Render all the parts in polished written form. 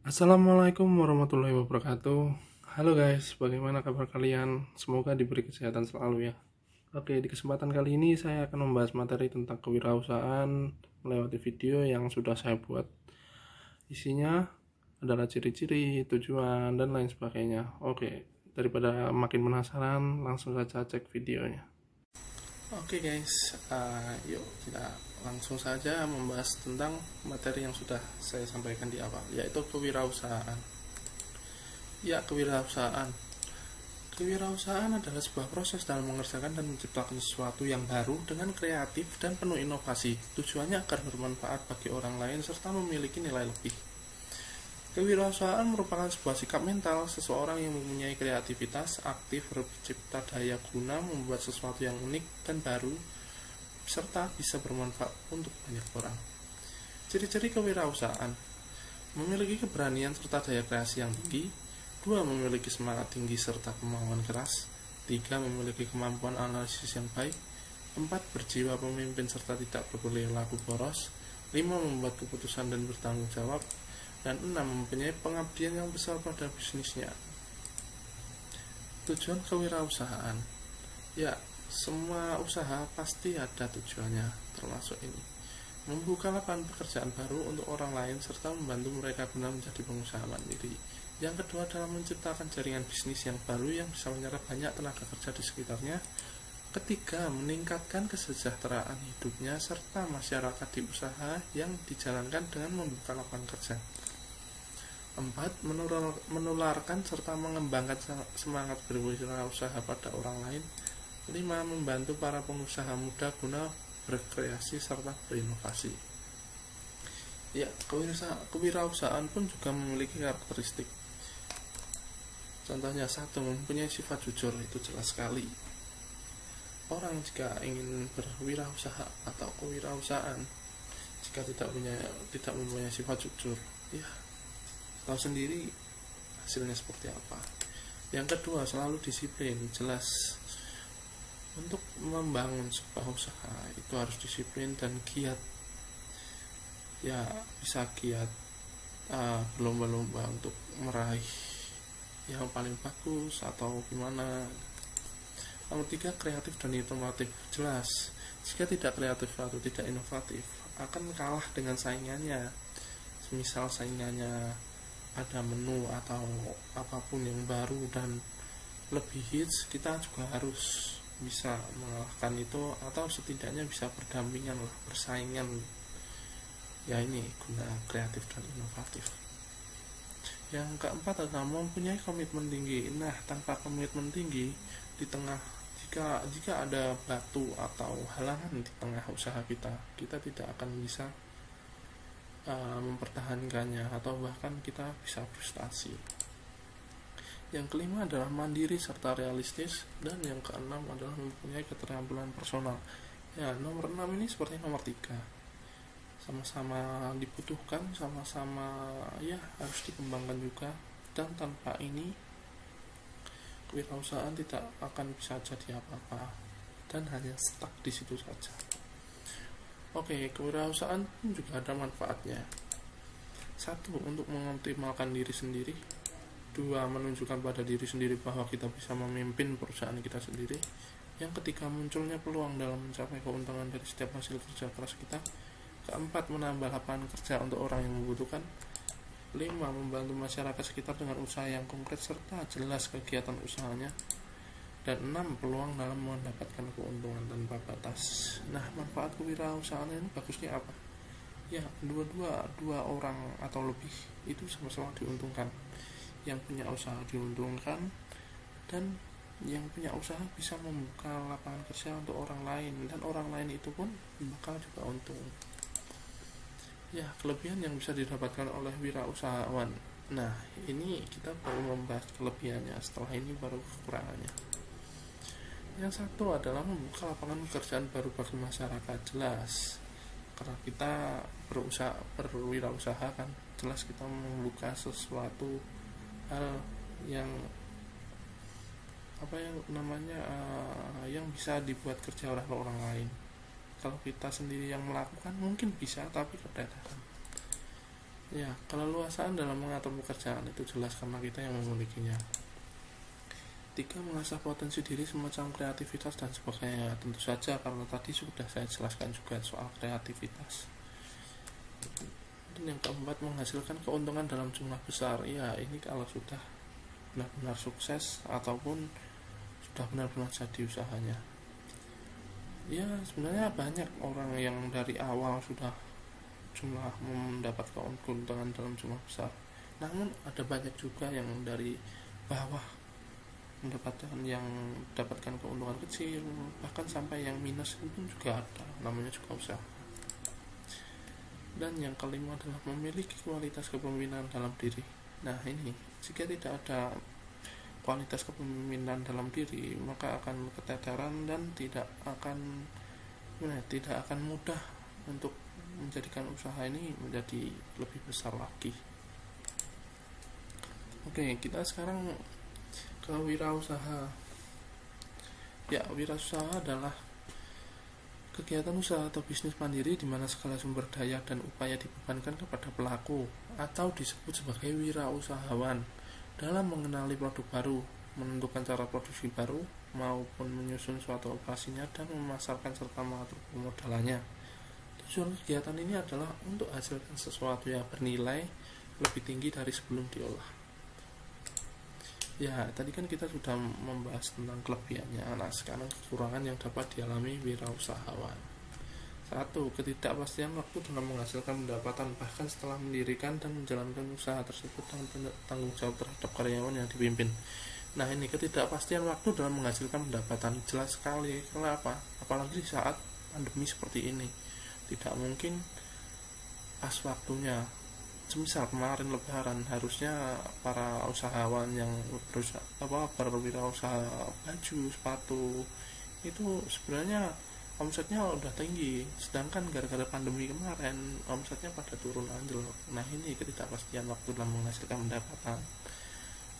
Assalamualaikum warahmatullahi wabarakatuh. Halo guys, bagaimana kabar kalian? Semoga diberi kesehatan selalu ya. Oke, di kesempatan kali ini saya akan membahas materi tentang kewirausahaan melewati video yang sudah saya buat. Isinya adalah ciri-ciri, tujuan, dan lain sebagainya. Oke, daripada makin penasaran, langsung saja cek videonya. Oke guys, yuk kita langsung saja membahas tentang materi yang sudah saya sampaikan di awal, yaitu kewirausahaan. Ya, kewirausahaan. Kewirausahaan adalah sebuah proses dalam mengerjakan dan menciptakan sesuatu yang baru dengan kreatif dan penuh inovasi. Tujuannya agar bermanfaat bagi orang lain serta memiliki nilai lebih. Kewirausahaan merupakan sebuah sikap mental seseorang yang mempunyai kreativitas, aktif, bercipta daya guna, membuat sesuatu yang unik dan baru, serta bisa bermanfaat untuk banyak orang. Ciri-ciri kewirausahaan: memiliki keberanian serta daya kreasi yang tinggi. 2. Memiliki semangat tinggi serta kemauan keras. 3. Memiliki kemampuan analisis yang baik. 4. Berjiwa pemimpin serta tidak berperilaku boros. 5. Membuat keputusan dan bertanggung jawab. Dan 6. Mempunyai pengabdian yang besar pada bisnisnya. Tujuan kewirausahaan. Ya, semua usaha pasti ada tujuannya, termasuk ini: membuka lapangan pekerjaan baru untuk orang lain serta membantu mereka benar menjadi pengusaha mandiri. Yang kedua adalah menciptakan jaringan bisnis yang baru yang bisa menyerap banyak tenaga kerja di sekitarnya. Ketiga, meningkatkan kesejahteraan hidupnya serta masyarakat di usaha yang dijalankan dengan membuka lapangan kerja. 4. Menularkan serta mengembangkan semangat berwirausaha pada orang lain. 5. Membantu para pengusaha muda guna berkreasi serta berinovasi. Ya, kewirausahaan pun juga memiliki karakteristik. Contohnya: 1. Mempunyai sifat jujur. Itu jelas sekali. Orang jika ingin berwirausaha atau kewirausahaan, jika tidak mempunyai sifat jujur, ya tahu sendiri hasilnya seperti apa. Yang kedua, selalu disiplin. Jelas, untuk membangun sebuah usaha itu harus disiplin dan giat. Ya, bisa giat berlomba-lomba untuk meraih yang paling bagus atau gimana. Nomor 3, kreatif dan inovatif. Jelas, jika tidak kreatif atau tidak inovatif akan kalah dengan saingannya. Misal saingannya ada menu atau apapun yang baru dan lebih hits, kita juga harus bisa mengalahkan itu, atau setidaknya bisa berdampingan lah, bersaingan. Ya, ini guna kreatif dan inovatif. Yang keempat adalah mempunyai komitmen tinggi. Nah, tanpa komitmen tinggi di tengah, jika ada batu atau halangan di tengah usaha kita tidak akan bisa mempertahankannya, atau bahkan kita bisa frustasi. Yang kelima adalah mandiri serta realistis. Dan yang keenam adalah mempunyai keterampilan personal. Ya, nomor 6 ini seperti nomor 3, sama-sama dibutuhkan, sama-sama ya harus dikembangkan juga. Dan tanpa ini kewirausahaan tidak akan bisa jadi apa-apa dan hanya stuck di situ saja. Oke, kewirausahaan pun juga ada manfaatnya. 1. Untuk mengoptimalkan diri sendiri. 2. Menunjukkan pada diri sendiri bahwa kita bisa memimpin perusahaan kita sendiri. Yang ketiga, munculnya peluang dalam mencapai keuntungan dari setiap hasil kerja keras kita. Keempat, menambah lapangan kerja untuk orang yang membutuhkan. 5. Membantu masyarakat sekitar dengan usaha yang konkret serta jelas kegiatan usahanya. Dan 6. Peluang dalam mendapatkan keuntungan tanpa batas. Nah, manfaat kewirausahaan ini bagusnya apa? Ya, dua orang atau lebih itu sama-sama diuntungkan. Yang punya usaha diuntungkan, dan yang punya usaha bisa membuka lapangan kerja untuk orang lain, dan orang lain itu pun bakal juga untung. Ya, kelebihan yang bisa didapatkan oleh wirausahawan. Nah, ini kita baru membahas kelebihannya, setelah ini baru kekurangannya. Yang satu adalah membuka lapangan pekerjaan baru bagi masyarakat. Jelas, karena kita berwirausaha kan, jelas kita membuka sesuatu hal yang yang bisa dibuat kerja oleh orang lain. Kalau kita sendiri yang melakukan mungkin bisa, tapi kedadakan. Ya, keleluasaan dalam mengatur pekerjaan itu jelas karena kita yang memilikinya. Tiga, mengasah potensi diri semacam kreativitas dan sebagainya. Tentu saja karena tadi sudah saya jelaskan juga soal kreativitas. Dan yang keempat, menghasilkan keuntungan dalam jumlah besar. Ya, ini kalau sudah benar-benar sukses ataupun sudah benar-benar jadi usahanya. Ya, sebenarnya banyak orang yang dari awal sudah mendapat keuntungan dalam jumlah besar. Namun ada banyak juga yang dari bawah mendapatkan keuntungan kecil, bahkan sampai yang minus pun juga ada, namanya juga usaha. Dan yang kelima adalah memiliki kualitas kepemimpinan dalam diri. Nah ini, jika tidak ada kualitas kepemimpinan dalam diri, maka akan keteteran dan tidak akan mudah untuk menjadikan usaha ini menjadi lebih besar lagi. Oke, kita sekarang ke wirausaha. Ya, wirausaha adalah kegiatan usaha atau bisnis mandiri di mana segala sumber daya dan upaya dibebankan kepada pelaku atau disebut sebagai wirausahawan dalam mengenali produk baru, menentukan cara produksi baru, maupun menyusun suatu operasinya dan memasarkan serta mengatur pemodalannya. Tujuan kegiatan ini adalah untuk hasilkan sesuatu yang bernilai lebih tinggi dari sebelum diolah. Ya, tadi kan kita sudah membahas tentang kelebihannya. Nah, sekarang kekurangan yang dapat dialami wirausahawan. 1. Ketidakpastian waktu dalam menghasilkan pendapatan bahkan setelah mendirikan dan menjalankan usaha tersebut dengan tanggung jawab terhadap karyawan yang dipimpin. Nah, ini ketidakpastian waktu dalam menghasilkan pendapatan jelas sekali. Kenapa? Apalagi saat pandemi seperti ini. Tidak mungkin pas waktunya. Semisal kemarin lebaran, harusnya para usahawan yang berwirausaha baju, sepatu itu sebenarnya omsetnya udah tinggi, sedangkan gara-gara pandemi kemarin omsetnya pada turun anjlok. Nah ini ketidakpastian waktu dalam menghasilkan pendapatan.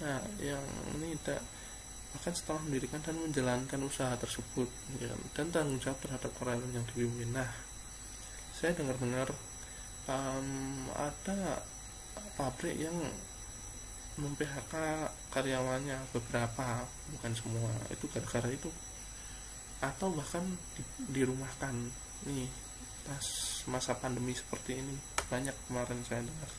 Nah yang ini bahkan setelah mendirikan dan menjalankan usaha tersebut ya, dan tanggung jawab terhadap karyawan yang dipimpin. Nah saya dengar-dengar ada pabrik yang mem-PHK karyawannya, beberapa, bukan semua. Itu gara-gara itu, atau bahkan dirumahkan nih pas masa pandemi seperti ini, banyak kemarin saya dengar.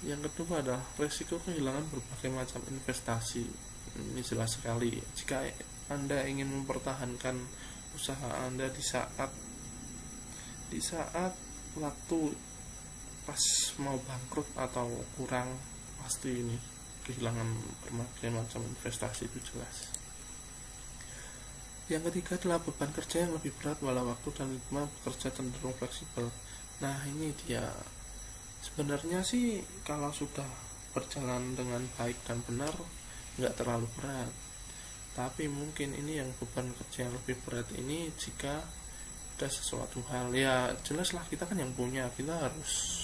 Yang kedua adalah resiko kehilangan berbagai macam investasi. Ini jelas sekali jika Anda ingin mempertahankan usaha Anda di saat waktu pas mau bangkrut atau kurang, pasti ini kehilangan berbagai macam investasi, itu jelas. Yang ketiga adalah beban kerja yang lebih berat walau waktu dan ritme bekerja cenderung fleksibel. Nah ini dia, sebenarnya sih kalau sudah berjalan dengan baik dan benar nggak terlalu berat, tapi mungkin ini yang beban kerja yang lebih berat ini jika ada sesuatu hal, ya jelas lah kita kan yang punya, kita harus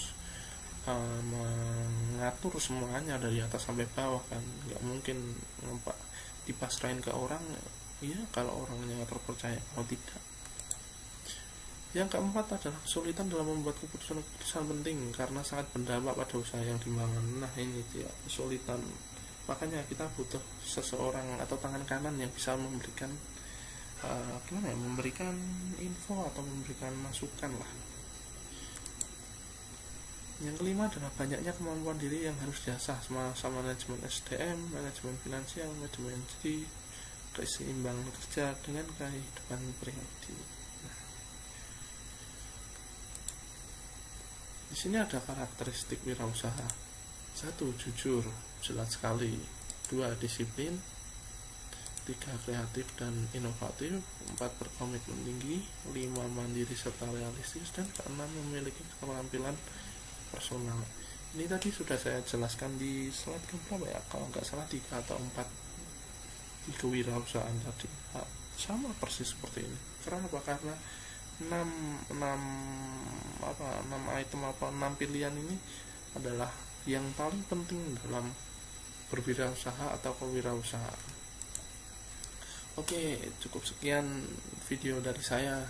mengatur semuanya dari atas sampai bawah kan, nggak mungkin dipasrahin ke orang ya kalau orangnya terpercaya, kalau tidak. Yang keempat adalah kesulitan dalam membuat keputusan penting karena sangat berdampak pada usaha yang dibangun. Nah ini dia kesulitan, makanya kita butuh seseorang atau tangan kanan yang bisa memberikan memberikan info atau memberikan masukan lah. Yang kelima adalah banyaknya kemampuan diri yang harus diasah, sama manajemen SDM, manajemen finansial, manajemen diri, keseimbangan kerja dengan kehidupan pribadi. Nah, di sini ada karakteristik wirausaha. 1. Jujur, jelas sekali. 2. Disiplin. 3. Kreatif dan inovatif. 4. Berkomitmen tinggi. 5. Mandiri serta realistis. Dan 6. Memiliki keterampilan personal. Ini tadi sudah saya jelaskan di slide keberapa ya, kalau nggak salah 3 atau 4 di kewirausahaan tadi. Sama persis seperti ini. Kenapa? Karena 6 item 6 pilihan ini adalah yang paling penting dalam berwirausaha atau kewirausahaan. Oke, cukup sekian video dari saya.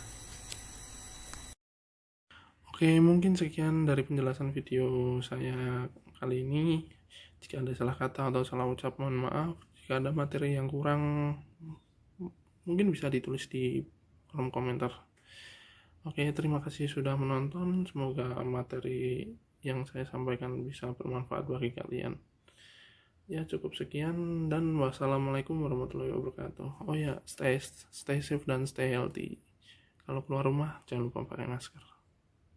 Oke, mungkin sekian dari penjelasan video saya kali ini. Jika ada salah kata atau salah ucap, mohon maaf. Jika ada materi yang kurang, mungkin bisa ditulis di kolom komentar. Oke, terima kasih sudah menonton. Semoga materi yang saya sampaikan bisa bermanfaat bagi kalian. Ya, cukup sekian dan wassalamualaikum warahmatullahi wabarakatuh. Oh ya, stay safe dan stay healthy. Kalau keluar rumah jangan lupa pakai masker.